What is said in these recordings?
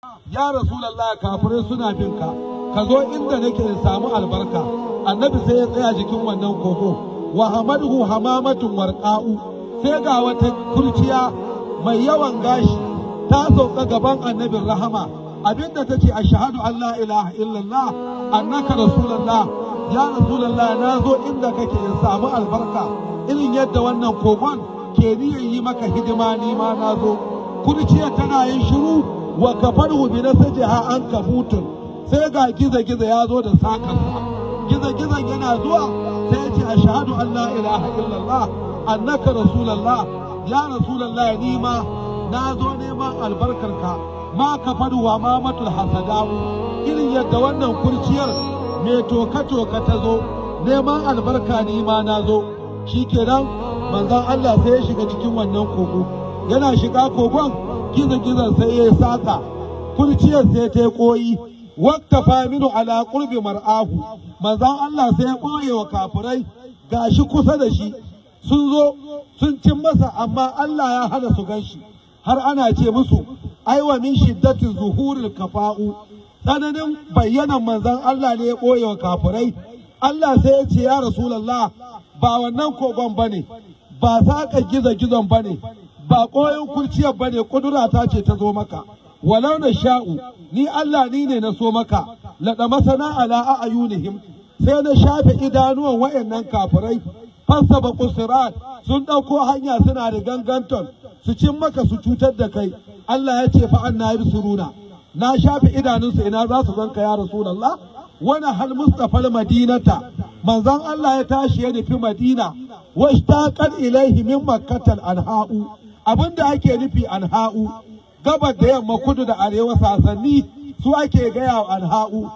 ya Rasulullah kafirai suna bin ka zo inda nake in samu albarka. Annabi sai ya tsaya jikin wannan kogo, wa hamaduhu hamamatun warqa'u, sai ga wata kurciya mai yawan gashi ta sauka gaban annabin rahama, abinda tace ashhadu an la ilaha illallah annaka rasulullah. Ya Rasulullah, na zo inda kake in samu albarka, irin yadda wannan kogon ke niyyar yi maka hidima, ni ma na zo. Kurciya tana yin shiru, wa kafarhu bi nasajiha an kabutun, sai ga gizo-gizo ya zo da sakarsa. Gizo-gizon yana zuwa sai ya ce ashhadu an la ilaha illallah annaka rasulullah. Ya Rasulullah, ni ma na zo neman albarkarka. Ma kafaru wa mamatul hasadawu, irin yadda wannan kurciyar mai toka-toka ta zo neman albarka, ni ma na zo. Shikenan manzon Allah sai ya shiga cikin wannan kogo. Yana shiga kogon, gizo-gizon sai ya saka, kurciyar sai ta yi koyi. Wakta faminu ala qurbi mar'ahu, manzon Allah sai ya ɓoye wa kafirai, gashi kusa da shi sun zo sun cin masa, amma Allah ya hana su ganshi. Har ana ce musu aiwa min shiddatin zuhuril kafa'u, tsananin bayyanan manzon Allah ne ya ɓoye wa kafirai. Allah sai ya ce ya Rasulullah, ba wannan kogon bane, ba saka gizo-gizon bane, ba koyon kurciyar bane, kudura ta ce ta zo maka. Walau na sha'u, ni Allah ni ne na so maka, laɗa masana ala a'yunihim, sai na shafe idanuwan wa'annan kafirai. Fassa ba kusirat, sun ɗauko hanya suna da ganganton su cin maka su cutar da kai. Allah ya ce fa'an na yi suruna, na shafe idanunsu, ina za su ganka ya Rasulallah. Wani hal Mustapha madinata, manzon Allah ya tashi ya nufi Madina, washtaqat ilaihi min makkatal anha'u, abinda ake nufi anha'u, gabar da yamma, kudu da arewa, sasanni su ake gaya wa anha'u.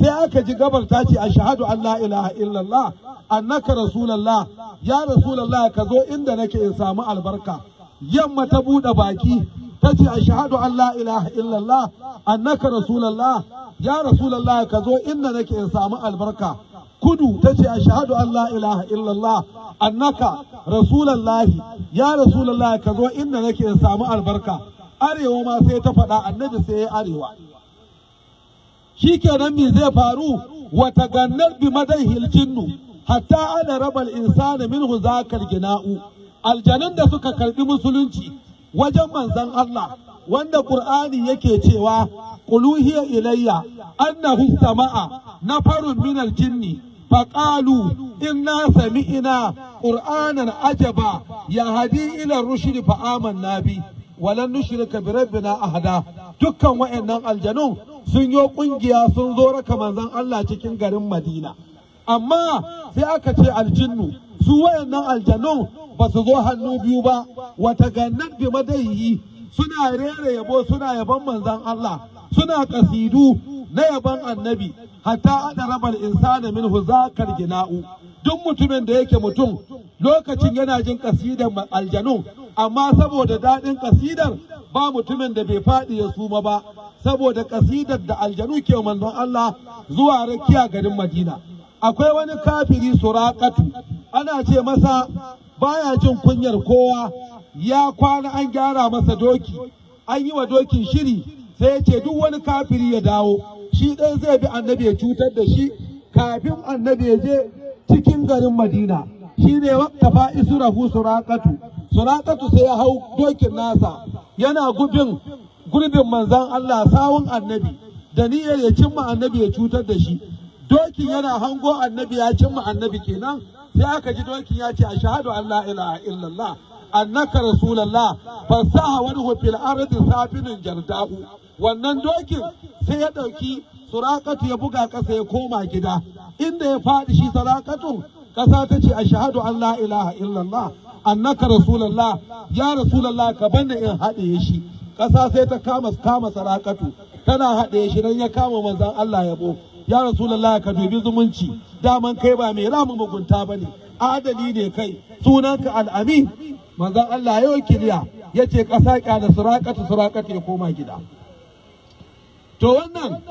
Sai aka ji gabar ta ce ashhadu an la ilaha illallah annaka rasulullah. Ya Rasulullah, ka zo inda nake in samu albarka. Yamma ta bude baki ta ce ashhadu an la ilaha illallah annaka rasulullah. Ya Rasulullah, ka zo inda nake in samu albarka. Kudu ta ce ashhadu an la ilaha illallah annaka rasulullah. Ya Rasulullah, ka zo inda nake in samu albarka. Arewa ma sai ta faɗa, annabi sai ya arewa. Shikenan me zai faru? Wata gannar bi madahil jinnu hatta ana rabal insana minhu zakal gina'u. Aljanun da suka karbi musulunci wajen manzon Allah, wanda Qur'ani yake cewa quluhiya ilayya annahu sama'a nafarun minal jinni faqalu inna sami'na qur'anan ajaba yahdi ila rushdi fa amanna bi walan nushrika bi rabbina ahada. Dukkan wa'annan aljanun sun yi kungiya sun zo raka manzon Allah cikin garin Madina, amma sai aka ce aljinnu, su wa'annan aljanun ba su zo hannu biyu ba. Wata gannan bi madayi, suna rere yabo, suna yaban manzon Allah, suna kasidu na yaban annabi. Hatta ana rabal insana minhu zakal gina'u, duk mutumin da yake mutum lokacin yana jin kasidar aljanun, amma saboda daɗin kasidar ba mutumin da bai faɗi ya suma ba, saboda kasidar da aljanu ke manzon Allah zuwa rakiya garin Madina. Akwai wani kafiri Suraqatu, ana ce masa baya jin kunyar kowa, ya kwana an gyara masa doki, an yi wa dokin shiri, sai ya ce duk wani kafiri ya dawo, shi ɗaya zai bi annabi ya cutar da shi kafin annabi ya je cikin garin Madina. Shi ne wakta fa'isurahu Suraqatu. Suraqatu sai ya hau dokin nasa, yana gurbin manzan Allah, sawun annabi, da niyyar ya cimma annabi ya cutar da shi. Dokin yana hango annabi ya cimma annabi kenan, sai aka ji dokin ya ce ashhadu an la ilaha illallah annaka rasulullah. Fasaha wani fil ardi safinin jarda'u. Wannan dokin sai ya ɗauki Suraqatu ya buga ƙasa ya koma gida, inda ya faɗi shi Suraqatu, ƙasa ta ce ashhadu an la ilaha illallah annaka rasulullah. Ya Rasulullah, ka bani in haɗe shi. Ƙasa sai ta kama Suraqatu tana haɗe shi, dan ya kama manzon Allah yabo. Ya Rasulullah, ka dubi zumunci, daman kai ba mai ramu mugunta bane, adali ne kai, sunanka al'amin. Manzon Allah ya yi kiriya, ya ce ƙasa ƙyale Suraqatu ya koma gida. To wannan